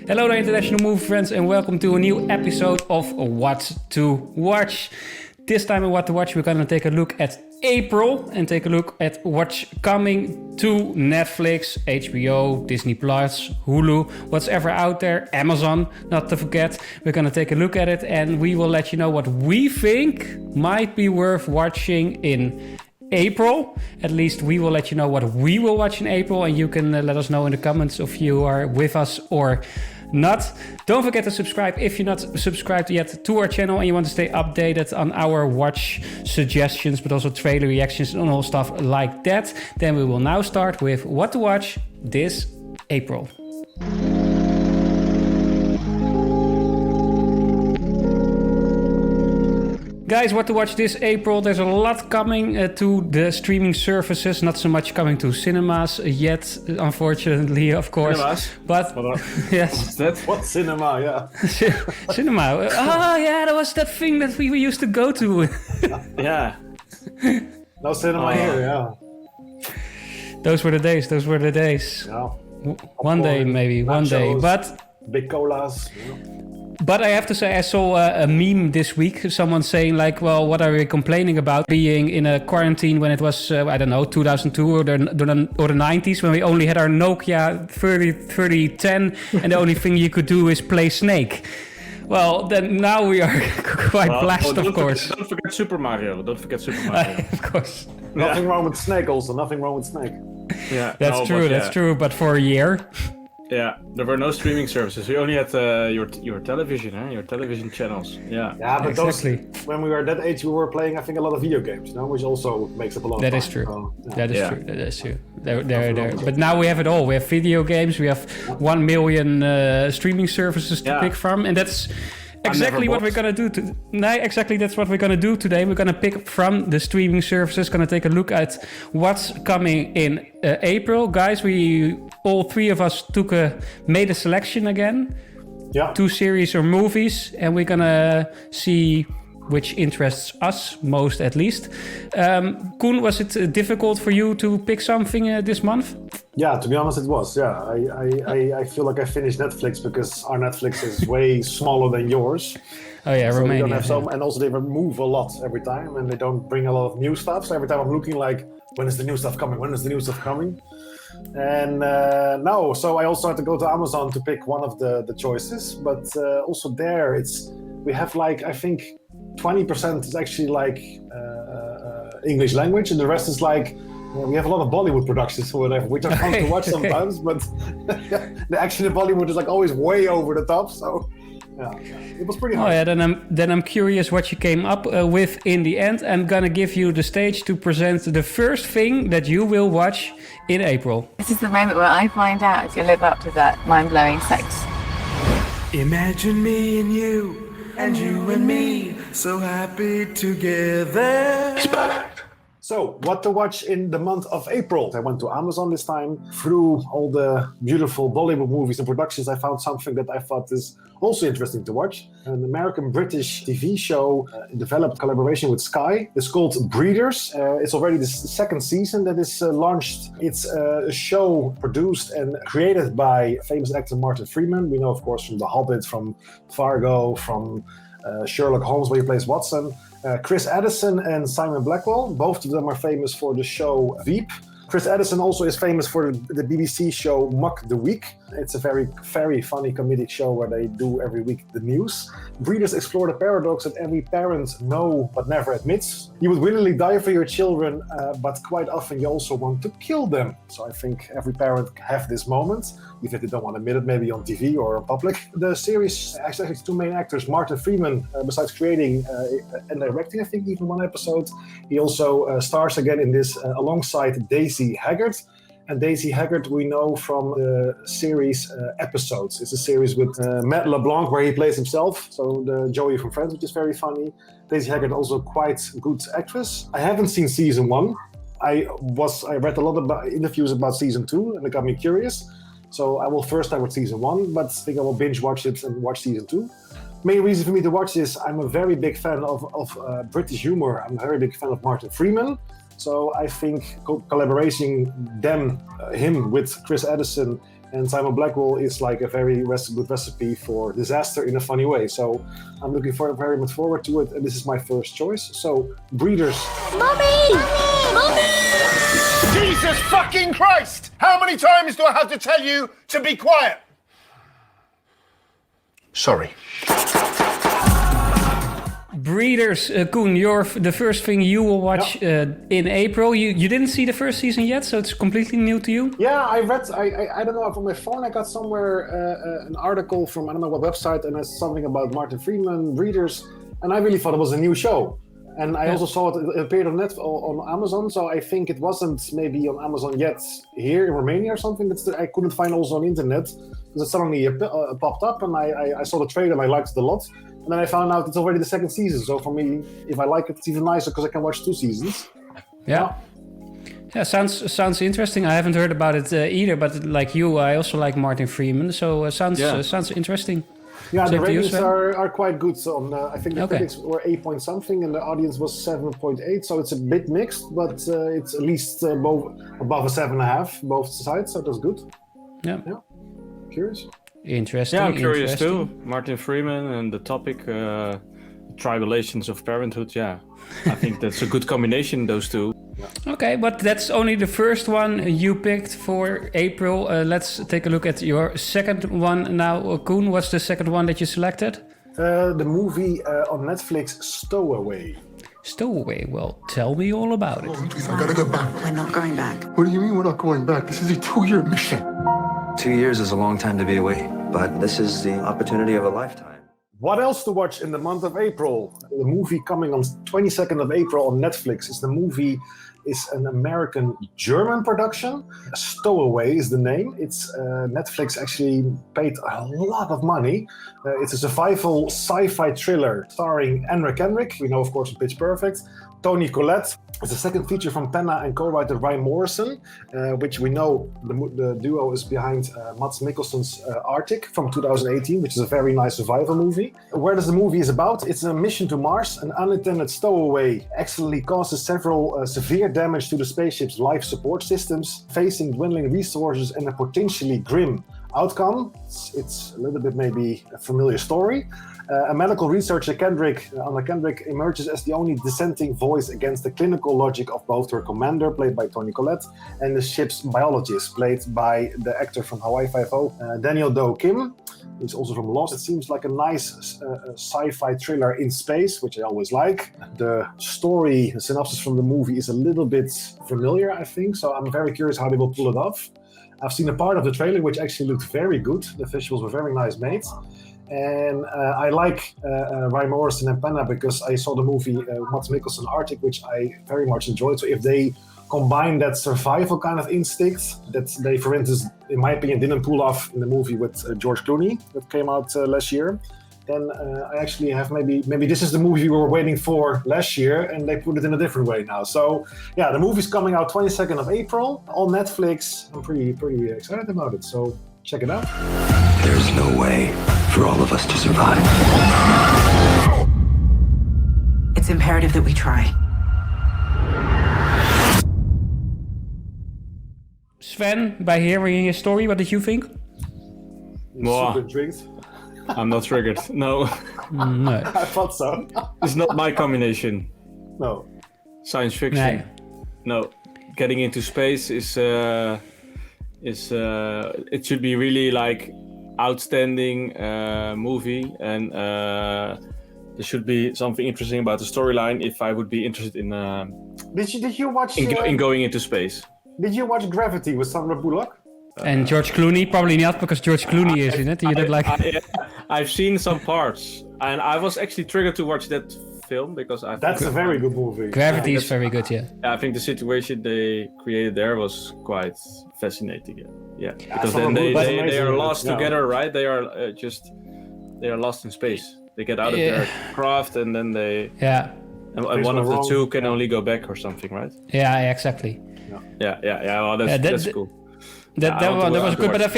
Hello there, international movie friends, and welcome to a new episode of What to Watch. This time in What to Watch, we're going to take a look at April and take a look at what's coming to Netflix, HBO, Disney Plus, Hulu, what's ever out there, Amazon, not to forget. We're going to take a look at it and we will let you know what we think might be worth watching in April. At least we will let you know what we will watch in April, and you can let us know in the comments if you are with us or not. Don't forget to subscribe if you're not subscribed yet to our channel and you want to stay updated on our watch suggestions, but also trailer reactions and all stuff like that. Then we will now start with what to watch this April. Guys, what to watch this April? There's a lot coming to the streaming services, not so much coming to cinemas yet, unfortunately, of course. Cinemas? But yes. What's that? What cinema? Yeah. Cinema. Oh yeah, that was that thing that we used to go to. Yeah. No cinema here, yeah. Those were the days. Yeah. One day, maybe. Nachos, one day. But big colas. You know. But I have to say, I saw a meme this week. Someone saying like, well, what are we complaining about being in a quarantine when it was, I don't know, 2002 or the 90s, when we only had our Nokia 3010 and the only thing you could do is play Snake. Well, then now we are quite blessed, of course. Don't forget Super Mario. Of course. Nothing wrong with Snake also. Nothing wrong with Snake. Yeah, that's true. But for a year. Yeah, there were no streaming services. We only had your television, your television channels. Yeah. Yeah, but exactly. When we were at that age, we were playing, I think, a lot of video games, which also makes up a lot of time. That is true. So, yeah. That is true. There. But now we have it all. We have video games. We have 1 million streaming services to pick from, and that's exactly what we're gonna do. That's what we're gonna do today. We're gonna pick from the streaming services. Gonna take a look at what's coming in April, guys. All three of us made a selection again. Yeah. 2 series or movies, and we're gonna see which interests us most, at least. Koen, was it difficult for you to pick something this month? Yeah, to be honest, it was. Yeah, I feel like I finished Netflix because our Netflix is way smaller than yours. Oh yeah, so Romania. We don't have and also they remove a lot every time, and they don't bring a lot of new stuff. So every time I'm looking like, when is the new stuff coming? And so I also had to go to Amazon to pick one of the choices. But also there, we have like, I think 20% is actually like English language, and the rest is like, we have a lot of Bollywood productions or whatever, which are fun to watch sometimes, but the Bollywood is like always way over the top. So yeah, it was pretty hard. Oh yeah, then I'm curious what you came up with in the end. I'm gonna give you the stage to present the first thing that you will watch in April. This is the moment where I find out if you live up to that mind-blowing sex. Imagine me and you and me, so happy together. It's perfect. So, what to watch in the month of April? I went to Amazon this time. Through all the beautiful Bollywood movies and productions, I found something that I thought is also interesting to watch. An American-British TV show developed collaboration with Sky. It's called Breeders. It's already the second season that is launched. It's a show produced and created by famous actor Martin Freeman. We know, of course, from The Hobbit, from Fargo, from Sherlock Holmes, where he plays Watson. Chris Addison and Simon Blackwell, both of them are famous for the show Veep. Chris Addison also is famous for the BBC show Mock the Week. It's a very, very funny comedic show where they do every week the news. Breeders explore the paradox that every parent knows but never admits. You would willingly die for your children, but quite often you also want to kill them. So I think every parent have this moment, even if they don't want to admit it, maybe on TV or in public. The series actually has 2 main actors. Martin Freeman, besides creating and directing, I think, even one episode, he also stars again in this alongside Daisy Haggard. And Daisy Haggard we know from the series Episodes. It's a series with Matt LeBlanc where he plays himself, so the Joey from Friends, which is very funny. Daisy Haggard also quite good actress. I haven't seen season 1. I read a lot about interviews about season 2 and it got me curious. So I will first start with season 1, but I think I will binge watch it and watch season 2. Main reason for me to watch this, I'm a very big fan of British humor. I'm a very big fan of Martin Freeman. So I think collaborating him with Chris Addison and Simon Blackwell is like a very good recipe for disaster in a funny way. So I'm looking very much forward to it, and this is my first choice. So, Breeders. Mommy! Jesus fucking Christ! How many times do I have to tell you to be quiet? Sorry. Breeders, Koen, the first thing you will watch in April. You didn't see the first season yet, so it's completely new to you? Yeah, I read, I don't know, from my phone I got somewhere an article from I don't know what website, and it's something about Martin Freeman, Breeders, and I really thought it was a new show. And I also saw it appeared on Amazon, so I think it wasn't maybe on Amazon yet here in Romania or something. I couldn't find also on the internet, because it suddenly popped up, and I saw the trailer and I liked it a lot. And then I found out it's already the second season, so for me, if I like it, it's even nicer because I can watch 2 seasons. Yeah, sounds interesting. I haven't heard about it either, but like you, I also like Martin Freeman, so sounds interesting. Yeah, Same the ratings you, are quite good. So I think the critics were 8 point something, and the audience was 7.8. So it's a bit mixed, but it's at least above a 7.5 both sides. So that's good. Yeah. Curious. Interesting. Yeah, I'm curious too. Martin Freeman and the topic, tribulations of parenthood. Yeah, I think that's a good combination, those two. Okay, but that's only the first one you picked for April. Let's take a look at your second one now. Koen, what's the second one that you selected? The movie on Netflix, Stowaway. Stowaway, well, tell me all about it. Please, I gotta go back. We're not going back. What do you mean we're not going back? This is a 2-year mission. 2 years is a long time to be away, but this is the opportunity of a lifetime. What else to watch in the month of April? The movie coming on 22nd of April on Netflix is an American-German production. Stowaway is the name. It's Netflix actually paid a lot of money. It's a survival sci-fi thriller starring Anna Kendrick, we know of course from Pitch Perfect, Toni Collette. It's the second feature from Penna and co-writer Ryan Morrison, which we know the duo is behind Mads Mikkelsen's Arctic from 2018, which is a very nice survival movie. Where does the movie is about? It's a mission to Mars. An unattended stowaway accidentally causes several severe damage to the spaceship's life support systems, facing dwindling resources and a potentially grim outcome. It's a little bit maybe a familiar story. A medical researcher, Anna Kendrick, emerges as the only dissenting voice against the clinical logic of both her commander, played by Toni Collette, and the ship's biologist, played by the actor from Hawaii Five-0, Daniel Do Kim. He's also from Lost. It seems like a nice sci-fi thriller in space, which I always like. The story, the synopsis from the movie is a little bit familiar, I think, so I'm very curious how they will pull it off. I've seen a part of the trailer, which actually looked very good. The visuals were very nice made. And I like Ryan Morrison and Penna because I saw the movie Mads Mikkelsen Arctic, which I very much enjoyed. So if they combine that survival kind of instinct that they, for instance, in my opinion, didn't pull off in the movie with George Clooney that came out last year, then I actually have maybe this is the movie we were waiting for last year, and they put it in a different way now. So yeah, the movie's coming out 22nd of April on Netflix. I'm pretty excited about it. So check it out. There's no way for all of us to survive. It's imperative that we try. Sven, by hearing his story, what did you think? Super intrigued. I'm not triggered. No. No. I thought so. It's not my combination. No. Science fiction. No. Getting into space is it should be really like outstanding movie, and there should be something interesting about the storyline if I would be interested in Did you watch in going into space. Did you watch Gravity with Sandra Bullock? And George Clooney? Probably not, because George Clooney is in it. You don't like... I've seen some parts, and I was actually triggered to watch that film because I That's a very good movie. Gravity is very good, yeah. I think the situation they created there was quite fascinating. Yeah. Because then they are lost together, right? They are they are lost in space. They get out of their craft, and then they and one of the two can only go back or something, right? Yeah, exactly. Yeah. Well, that's cool. That was good, but I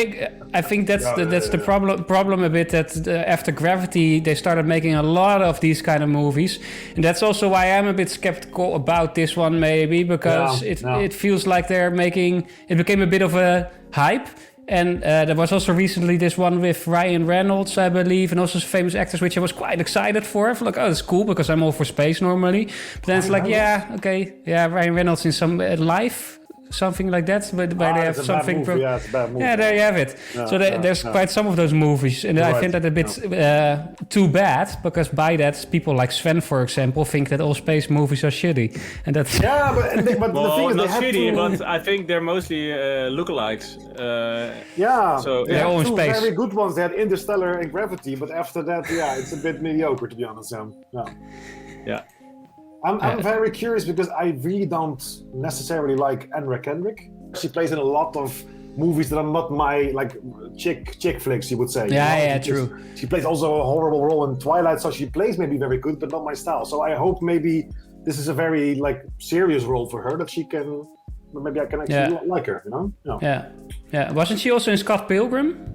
think that's the problem a bit, that after Gravity they started making a lot of these kind of movies, and that's also why I'm a bit skeptical about this one, maybe because it feels like it became a bit of a hype. And there was also recently this one with Ryan Reynolds, I believe, and also some famous actors, which I was quite excited for. I feel like, oh, that's cool, because I'm all for space normally. But then it's like, Ryan Reynolds in some Life, something like that, where they have something. It's a bad movie. Yeah, there you have it. So there's quite some of those movies, and I find that a bit too bad, because by that, people like Sven, for example, think that all space movies are shitty, and that's but the thing is, not they have shitty, but I think they're mostly lookalikes. So they're all in two space. very good ones. They had Interstellar and Gravity, but after that, it's a bit mediocre, to be honest. Yeah. I'm very curious, because I really don't necessarily like Anna Kendrick. She plays in a lot of movies that are not my chick flicks, you would say. True. She plays also a horrible role in Twilight, so she plays maybe very good, but not my style. So I hope maybe this is a very serious role for her, that she can. Maybe I can actually like her, Yeah. Wasn't she also in Scott Pilgrim?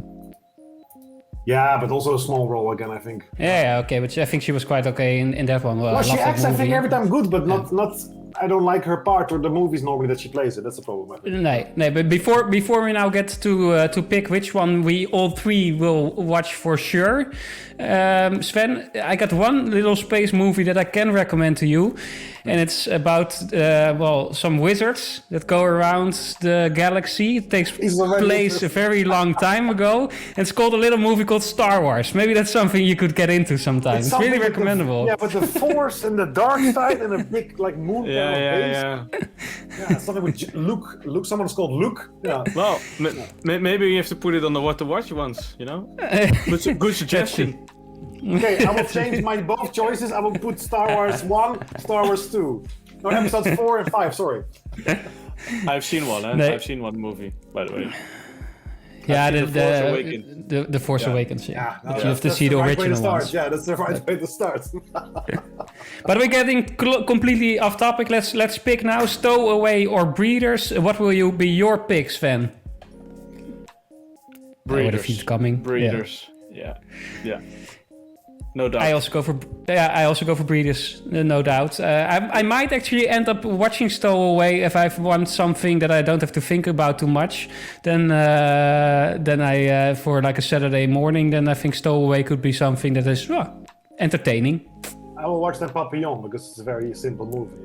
Yeah, but also a small role again, I think. Okay, but I think she was quite okay in that one. Well, she acts, I think, every time good, but not. I don't like her part or the movies normally that she plays it. That's the problem, I think. No, but before we now get to pick which one we all three will watch for sure, Sven, I got one little space movie that I can recommend to you, and it's about some wizards that go around the galaxy. It takes place a very long time ago, and it's called a little movie called Star Wars. Maybe that's something you could get into sometime. It's really recommendable. But the Force and the dark side and a big moon. Yeah. Something with Luke. Someone's called Luke. Yeah. Well, maybe you have to put it on the What to Watch once. Good suggestion. Okay, I will change my both choices. I will put Star Wars 1, Star Wars 2. No, episodes 4 and 5. Sorry. I've seen one. I've seen one movie, by the way. Yeah, The Force Awakens. Yeah, No, you have to see the original ones. Yeah, that's the right way to start. But we're getting completely off topic. Let's pick now: Stowaway or Breeders. What will be your picks, Sven? Breeders. If he's coming. Breeders. Yeah. No doubt. I also go for Breeders, no doubt. I might actually end up watching Stowaway if I want something that I don't have to think about too much. Then I for a Saturday morning, then I think Stowaway could be something that is entertaining. I will watch that Papillon because it's a very simple movie.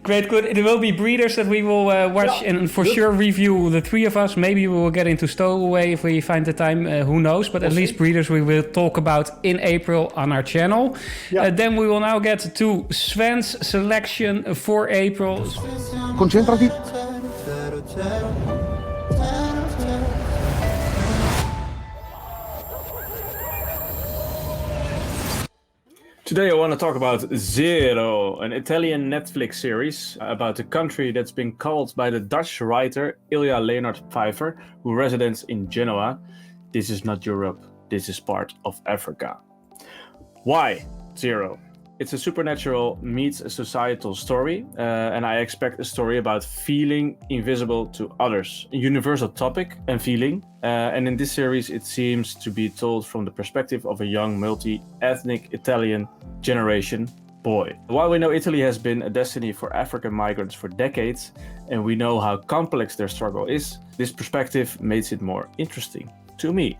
Great, good. It will be Breeders that we will watch and for sure review, the three of us. Maybe we will get into Stowaway if we find the time, who knows. But at least Breeders we will talk about in April on our channel. Then we will now get to Sven's selection for April. Concentrati. Today I want to talk about Zero, an Italian Netflix series about a country that's been called by the Dutch writer Ilja Leonard Pfeiffer, who resides in Genoa. This is not Europe, this is part of Africa. Why Zero? It's a supernatural meets a societal story, and I expect a story about feeling invisible to others. A universal topic and feeling, and in this series it seems to be told from the perspective of a young multi-ethnic Italian generation boy. While we know Italy has been a destiny for African migrants for decades, and we know how complex their struggle is, this perspective makes it more interesting to me.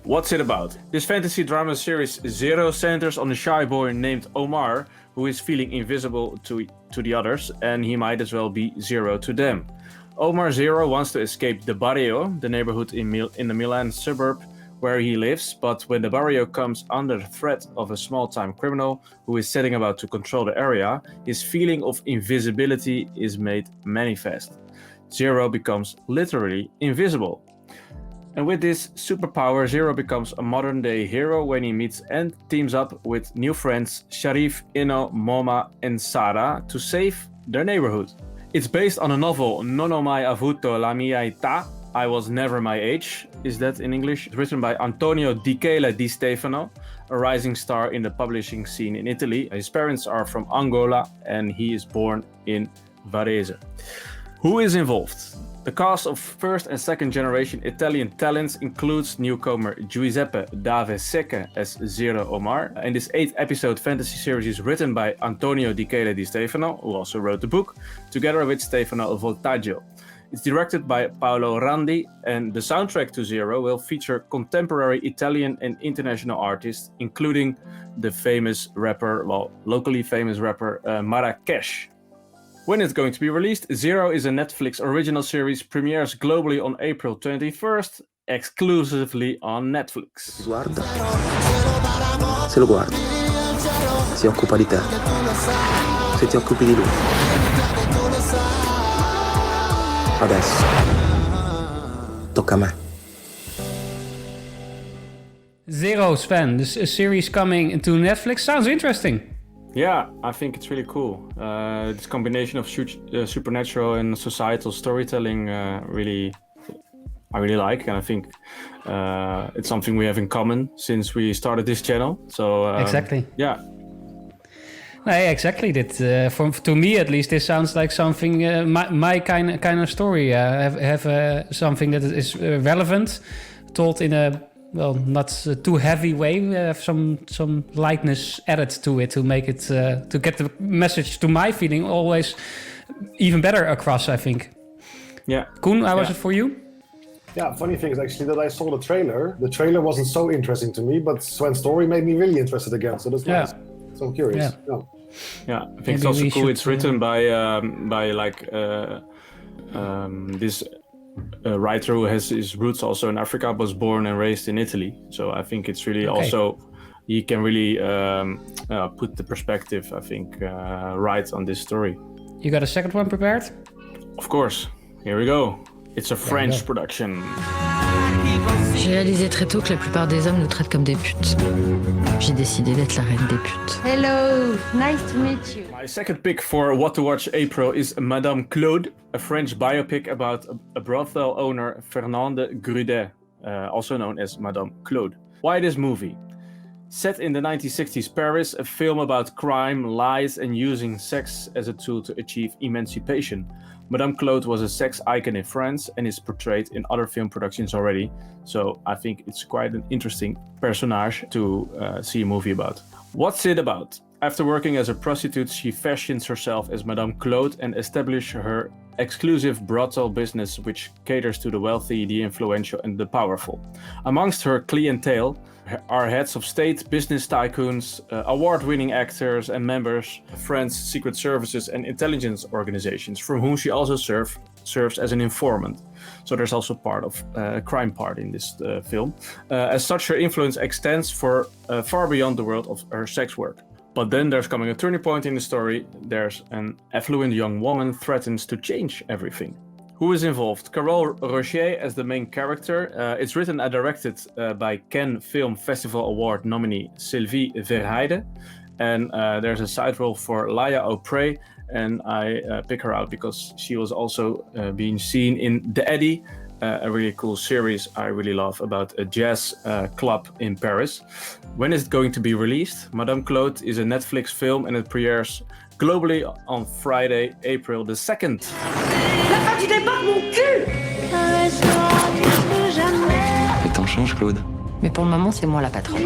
What's it about? This fantasy drama series Zero centers on a shy boy named Omar, who is feeling invisible to the others, and he might as well be zero to them. Omar Zero wants to escape the barrio, the neighborhood in the Milan suburb where he lives, but when the barrio comes under the threat of a small-time criminal who is setting about to control the area, his feeling of invisibility is made manifest. Zero becomes literally invisible. And with this superpower, Zero becomes a modern-day hero when he meets and teams up with new friends Sharif, Ino, Moma and Sara to save their neighborhood. It's based on a novel, Non ho mai avuto la mia età, I Was Never My Age, is that in English? It's written by Antonio Di Chele Di Stefano. a rising star in the publishing scene in Italy. His parents are from Angola and he is born in Varese. Who is involved? The cast of first and second generation Italian talents includes newcomer Giuseppe Dave Secche as Zero Omar, and this 8-episode fantasy series is written by Antonio Di Chele Di Stefano, who also wrote the book, together with Stefano Voltaggio. It's directed by Paolo Randi, and the soundtrack to Zero will feature contemporary Italian and international artists, including the locally famous rapper Marrakesh. When it's going to be released, Zero is a Netflix original series, premieres globally on April 21st, exclusively on Netflix. Guarda. Se lo guardi, si occupa di te. Se ti occupi di lui. Adesso tocca a me. Zero, Sven, this series coming to Netflix sounds interesting. Yeah, I think it's really cool. This combination of supernatural and societal storytelling I really like, and I think it's something we have in common since we started this channel. So exactly. Yeah. No, exactly. That to me at least, this sounds like something my kind of story. Have something that is relevant, told in a not too heavy way. Have some lightness added to it to make it to get the message, to my feeling, always even better across, I think. Yeah. Koen, how was it for you? Yeah, funny thing is actually that I saw the trailer. The trailer wasn't so interesting to me, but Sven's story made me really interested again. So that's nice. So I'm curious. Yeah, I think it's also cool. It's written by this writer who has his roots also in Africa, was born and raised in Italy. So I think it's really also, he can really put the perspective, I think, right on this story. You got a second one prepared? Of course. Here we go. It's a French production. J'ai réalisé très tôt que la plupart des hommes nous traitent comme des putes. J'ai décidé d'être la reine des putes. Hello, nice to meet you. My second pick for What to Watch April is Madame Claude, a French biopic about a brothel owner, Fernande Grudet, also known as Madame Claude. Why this movie? Set in the 1960s Paris, a film about crime, lies, and using sex as a tool to achieve emancipation. Madame Claude was a sex icon in France and is portrayed in other film productions already. So I think it's quite an interesting personage to see a movie about. What's it about? After working as a prostitute, she fashions herself as Madame Claude and establishes her exclusive brothel business, which caters to the wealthy, the influential, and the powerful. Amongst her clientele are heads of state, business tycoons, award-winning actors, and members of France's secret services and intelligence organizations, from whom she also serves as an informant. So there's also part of a crime part in this film. As such, her influence extends far beyond the world of her sex work. But then there's coming a turning point in the story. There's an affluent young woman threatens to change everything. Who is involved? Carole Rocher as the main character. It's written and directed by Cannes Film Festival Award nominee Sylvie Verheide. And there's a side role for Laia O'Prey. And I pick her out because she was also being seen in The Eddy, a really cool series I really love about a jazz club in Paris. When is it going to be released? Madame Claude is a Netflix film and it premieres globally on Friday, April the 2nd. La fin du départ, mon cul! Le temps change, Claude. Mais pour le moment, c'est moi la patronne.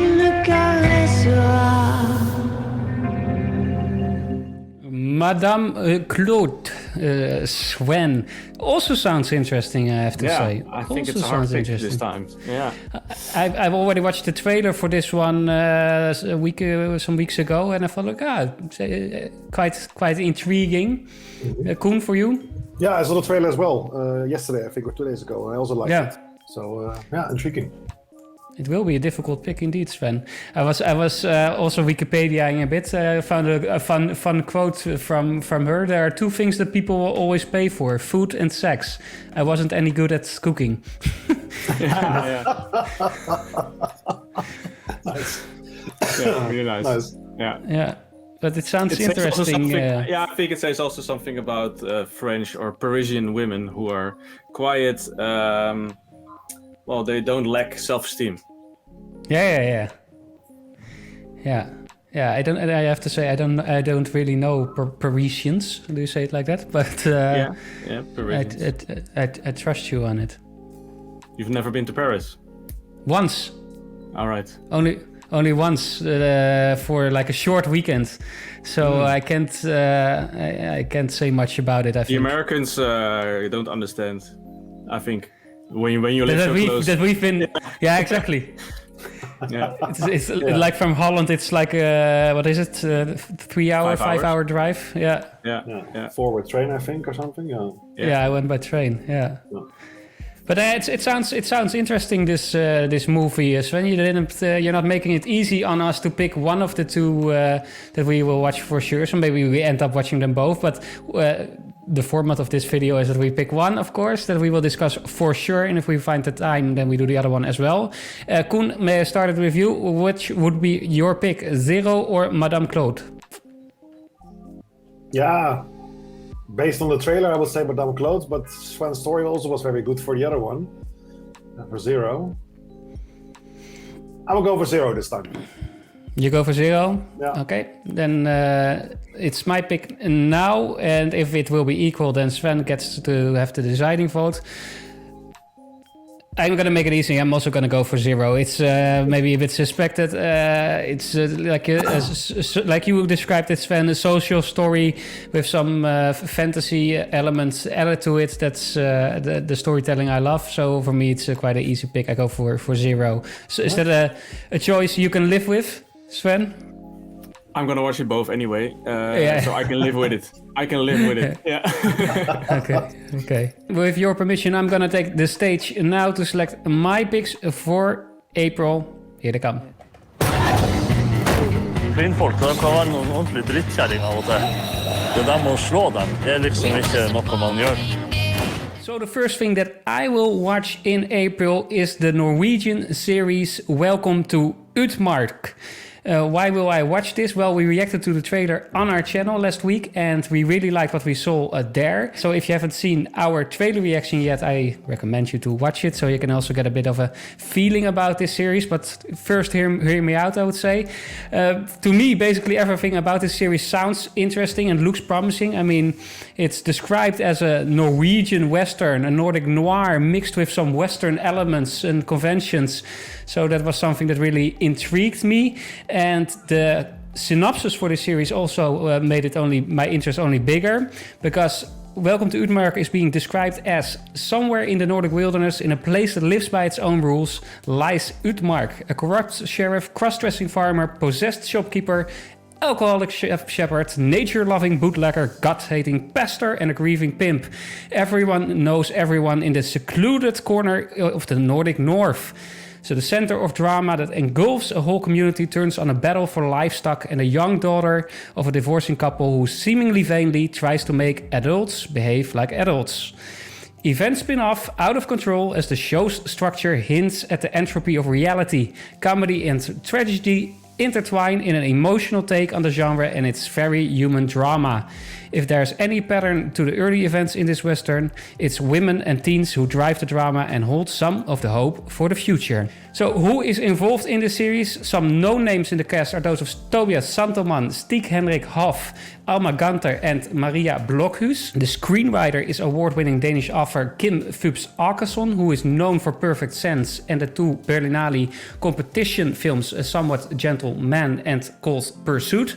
Madame Claude, Sven, also sounds interesting, I have to say. I think also it's a hard pick this time. Yeah, I've already watched the trailer for this one some weeks ago, and I thought, quite intriguing. Koen, for you? Yeah, I saw the trailer as well yesterday, I think, or 2 days ago, and I also liked it. So intriguing. It will be a difficult pick indeed, Sven. I was also Wikipediaing a bit. I found a fun quote from her. There are two things that people will always pay for: food and sex. I wasn't any good at cooking. Nice. Yeah, really nice. Yeah. But it sounds interesting. I think it says also something about French or Parisian women who are quiet. They don't lack self-esteem. Yeah. Yeah, I have to say I don't really know Parisians. Do you say it like that? But Parisians. I trust you on it. You've never been to Paris? Once. All right. Only once for like a short weekend, so I can't say much about it. I think the Americans don't understand. I think when you live so close. That we've been, yeah, exactly. Yeah, it's like from Holland. It's like what is it? 3 hour, 5 hour drive. Yeah. Forward train, I think, or something. Yeah, I went by train. Yeah. But it sounds interesting, this movie, Sven. You're not making it easy on us to pick one of the two that we will watch for sure. So maybe we end up watching them both. But the format of this video is that we pick one, of course, that we will discuss for sure. And if we find the time, then we do the other one as well. Koen, may I start it with you? Which would be your pick, Zero or Madame Claude? Yeah. Based on the trailer, I would say Madame Claude, but Sven's story also was very good for the other one, for Zero. I will go for Zero this time. You go for Zero? Yeah. Okay, then it's my pick now, and if it will be equal, then Sven gets to have the deciding vote. I'm gonna make it easy. I'm also gonna go for Zero. It's maybe a bit suspected. It's like you described it, Sven, a social story with some fantasy elements added to it. That's the storytelling I love. So for me, it's quite an easy pick. I go for Zero. So is that a choice you can live with, Sven? I'm gonna watch it both anyway, so I can live with it. Yeah. Okay. With your permission, I'm gonna take the stage now to select my picks for April. Here they come. Kvinnfolk kan være noen ordentlig drittkjerring av og til. Det der med å slå dem, det liksom ikke noe man gjør. So the first thing that I will watch in April is the Norwegian series Welcome to Utmark. Why will I watch this? Well, we reacted to the trailer on our channel last week and we really liked what we saw there. So if you haven't seen our trailer reaction yet, I recommend you to watch it so you can also get a bit of a feeling about this series. But first, hear me out, I would say. To me, basically everything about this series sounds interesting and looks promising. I mean, it's described as a Norwegian Western, a Nordic noir mixed with some Western elements and conventions. So that was something that really intrigued me. And the synopsis for this series also made my interest only bigger, because Welcome to Utmark is being described as somewhere in the Nordic wilderness, in a place that lives by its own rules, lies Utmark, a corrupt sheriff, cross-dressing farmer, possessed shopkeeper, alcoholic shepherd, nature-loving bootlegger, God-hating pastor, and a grieving pimp. Everyone knows everyone in the secluded corner of the Nordic North. So the center of drama that engulfs a whole community turns on a battle for livestock and a young daughter of a divorcing couple who seemingly vainly tries to make adults behave like adults. Events spin off out of control as the show's structure hints at the entropy of reality. Comedy and tragedy intertwine in an emotional take on the genre and its very human drama. If there's any pattern to the early events in this Western, it's women and teens who drive the drama and hold some of the hope for the future. So who is involved in this series? Some known names in the cast are those of Tobias Santelman, Stig-Henrik Hoff, Alma Ganter and Maria Blokhus. The screenwriter is award-winning Danish author Kim Fupz Åkesson, who is known for Perfect Sense and the two Berlinale competition films A Somewhat Gentle Man and Cold Pursuit.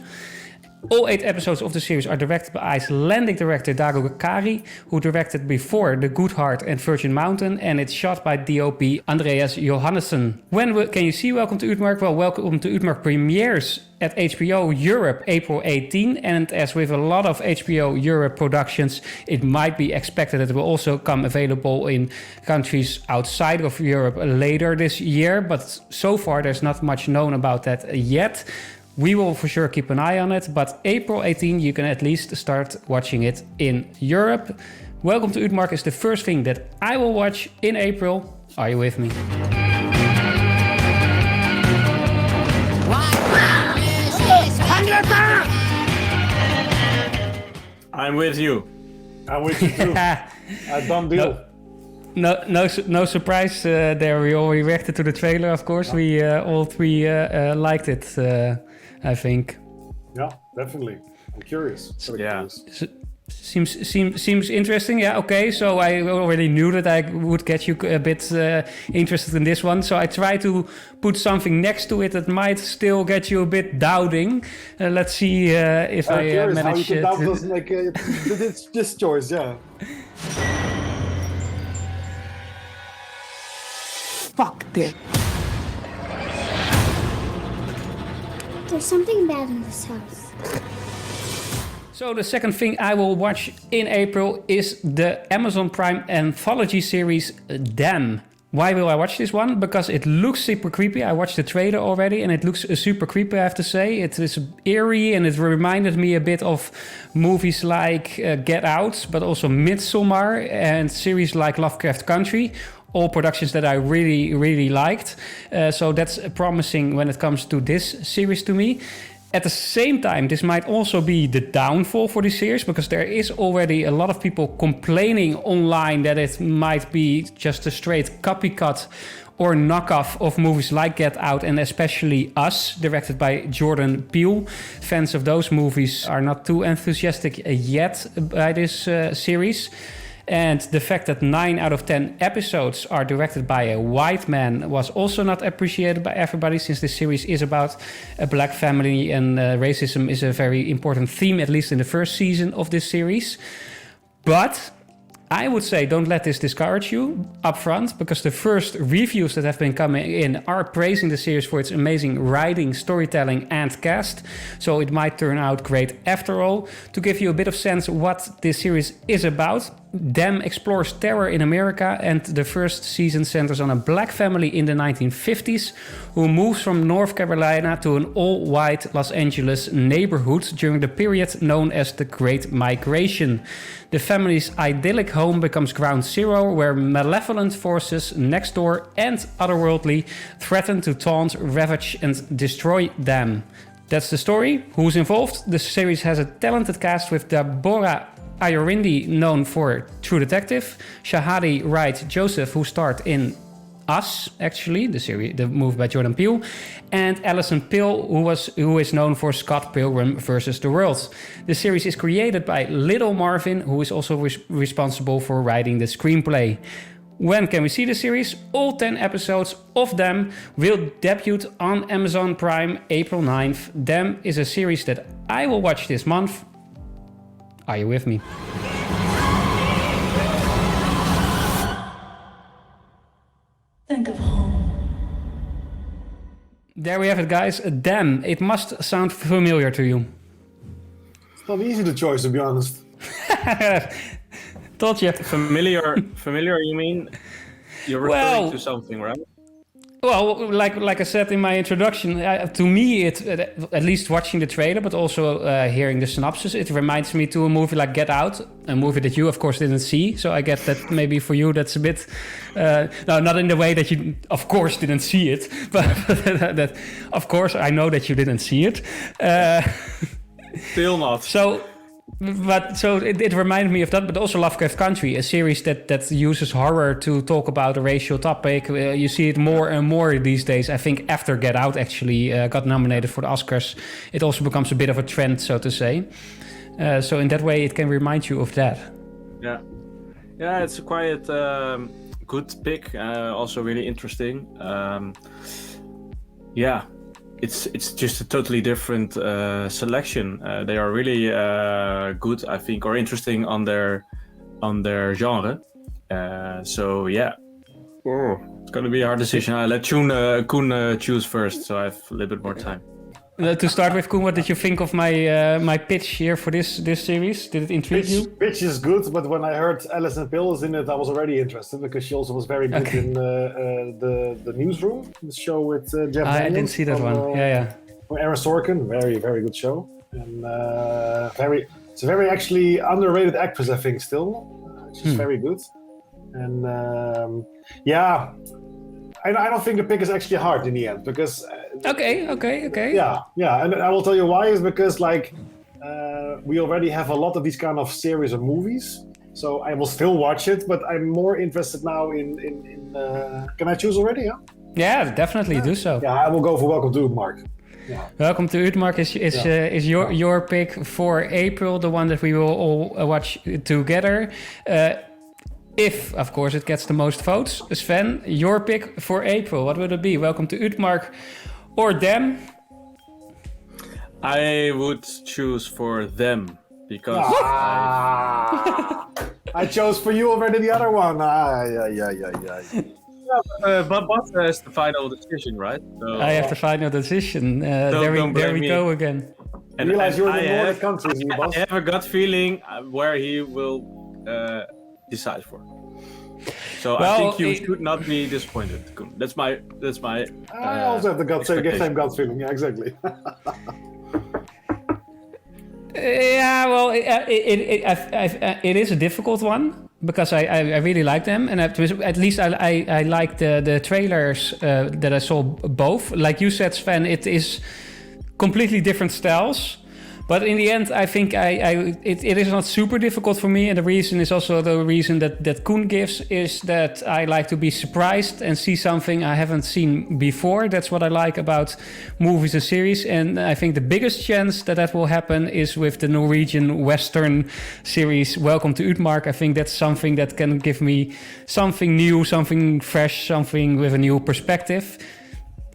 All 8 episodes of the series are directed by Icelandic director Dago Kari, who directed before The Good Heart and Virgin Mountain, and it's shot by DOP Andreas Johannesson. When can you see Welcome to Utmark? Well, Welcome to Utmark premieres at HBO Europe April 18, and as with a lot of HBO Europe productions, it might be expected that it will also come available in countries outside of Europe later this year, but so far there's not much known about that yet. We will for sure keep an eye on it, but April 18, you can at least start watching it in Europe. Welcome to Utmark is the first thing that I will watch in April. Are you with me? I'm with you. I'm with you too. A done deal. No surprise there. We already reacted to the trailer, of course. We all three liked it. I think. Yeah, definitely. I'm curious. Curious. Seems interesting. Yeah, okay. So I already knew that I would get you a bit interested in this one. So I try to put something next to it that might still get you a bit doubting. Let's see if I manage how you can doubt it. doesn't make it's just choice. Yeah. Fuck this. There's something bad in this house. So the second thing I will watch in April is the Amazon Prime anthology series Them. Why will I watch this one? Because it looks super creepy. I watched the trailer already and it looks super creepy, I have to say. It is eerie and it reminded me a bit of movies like Get Out, but also Midsommar and series like Lovecraft Country. All productions that I really liked. So that's promising when it comes to this series to me. At the same time, this might also be the downfall for this series because there is already a lot of people complaining online that it might be just a straight copycat or knockoff of movies like Get Out and especially Us, directed by Jordan Peele. Fans of those movies are not too enthusiastic yet by this series. And the fact that 9 out of 10 episodes are directed by a white man was also not appreciated by everybody, since this series is about a black family and racism is a very important theme, at least in the first season of this series. But I would say don't let this discourage you up front, because the first reviews that have been coming in are praising the series for its amazing writing, storytelling and cast. So it might turn out great after all. To give you a bit of sense what this series is about, Them explores terror in America, and the first season centers on a black family in the 1950s who moves from North Carolina to an all-white Los Angeles neighborhood during the period known as the Great Migration. The family's idyllic home becomes ground zero, where malevolent forces next door and otherworldly threaten to taunt, ravage and destroy them. That's the story. Who's involved? The series has a talented cast with Deborah Ayorindi, known for True Detective, Shahadi Wright Joseph, who starred in Us, actually, the movie by Jordan Peele, and Alison Pill, who is known for Scott Pilgrim vs. the World. The series is created by Little Marvin, who is also responsible for writing the screenplay. When can we see the series? All 10 episodes of Them will debut on Amazon Prime April 9th. Them is a series that I will watch this month. Are you with me? Think of home. There we have it, guys. Them. It must sound familiar to you. It's not easy to choose, to be honest. Told you. Familiar, you mean? You're referring to something, right? Well, like I said in my introduction, to me, at least watching the trailer, but also hearing the synopsis, it reminds me to a movie like Get Out, a movie that you, of course, didn't see. So I get that maybe for you that's a bit... no, not in the way that you, of course, didn't see it, but that, of course, I know that you didn't see it. Still not. So it reminded me of that, but also Lovecraft Country, a series that uses horror to talk about a racial topic. You see it more and more these days. I think after Get Out actually got nominated for the Oscars, it also becomes a bit of a trend, so to say. So in that way, it can remind you of that. Yeah, it's a quite good pick. Also really interesting. It's just a totally different selection. They are really good, I think, or interesting on their genre. So yeah, it's gonna be a hard decision. I'll let Koen choose first, so I have a little bit more time. To start with, Koen, what did you think of my pitch here for this series? Did it intrigue you? Pitch is good, but when I heard Alison Pill is in it, I was already interested because she also was very good in the Newsroom, the show with Jeff Daniels. I didn't see that one. Yeah. Aaron Sorkin, very, very good show. And it's a very actually underrated actress, I think, still. She's very good. And I don't think the pick is actually hard in the end because... Okay. Yeah, and I will tell you why is because we already have a lot of these kind of series of movies, so I will still watch it, but I'm more interested now in can I choose already? Yeah, definitely do so. Yeah, I will go for Welcome to Utmark. Welcome to Utmark is your pick for April, the one that we will all watch together. If, of course, it gets the most votes. Sven, your pick for April, what would it be? Welcome to Utmark or Them? I would choose for Them because I chose for you already the other one. But has the final decision, right? So, I have the final decision. There we go again. And you realize you're in the Nordic countries, I have a gut feeling where he will decide for. So I think you should not be disappointed. That's my. I also have the same gut feeling. Yeah, exactly. Yeah, well, it is a difficult one because I really like them, and at least I like the trailers that I saw both. Like you said, Sven, it is completely different styles. But in the end, I think it is not super difficult for me. And the reason is also the reason that Koen gives is that I like to be surprised and see something I haven't seen before. That's what I like about movies and series. And I think the biggest chance that will happen is with the Norwegian Western series, Welcome to Utmark. I think that's something that can give me something new, something fresh, something with a new perspective.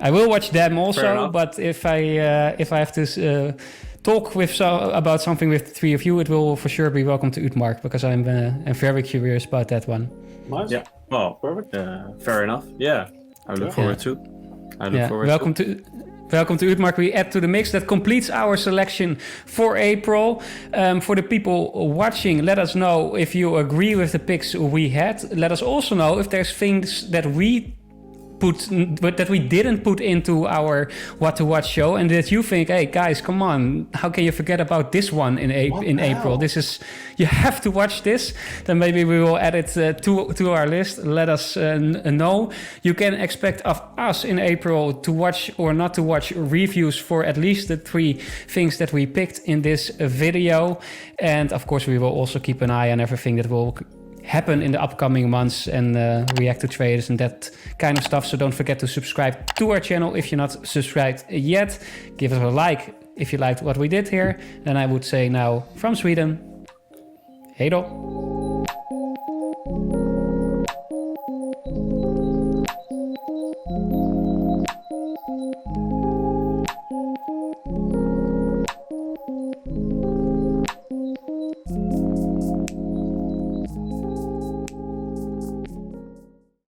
I will watch them also, but if I have to... talk about something with the three of you, it will for sure be Welcome to Utmark because I'm very curious about that one. Nice. Yeah. Well, perfect. Fair enough. Yeah. I look forward to. Welcome to Utmark. We add to the mix. That completes our selection for April. For the people watching, let us know if you agree with the picks we had. Let us also know if there's things that we didn't put into our What to Watch show, and that you think, hey guys, come on, how can you forget about this one in April? You have to watch this. Then maybe we will add it to our list. Let us know. You can expect of us in April to watch or not to watch reviews for at least the 3 things that we picked in this video, and of course we will also keep an eye on everything that will happen in the upcoming months and react to trailers and that kind of stuff. So don't forget to subscribe to our channel if you're not subscribed yet. Give us a like if you liked what we did here. Then I would say now from Sweden, hej då.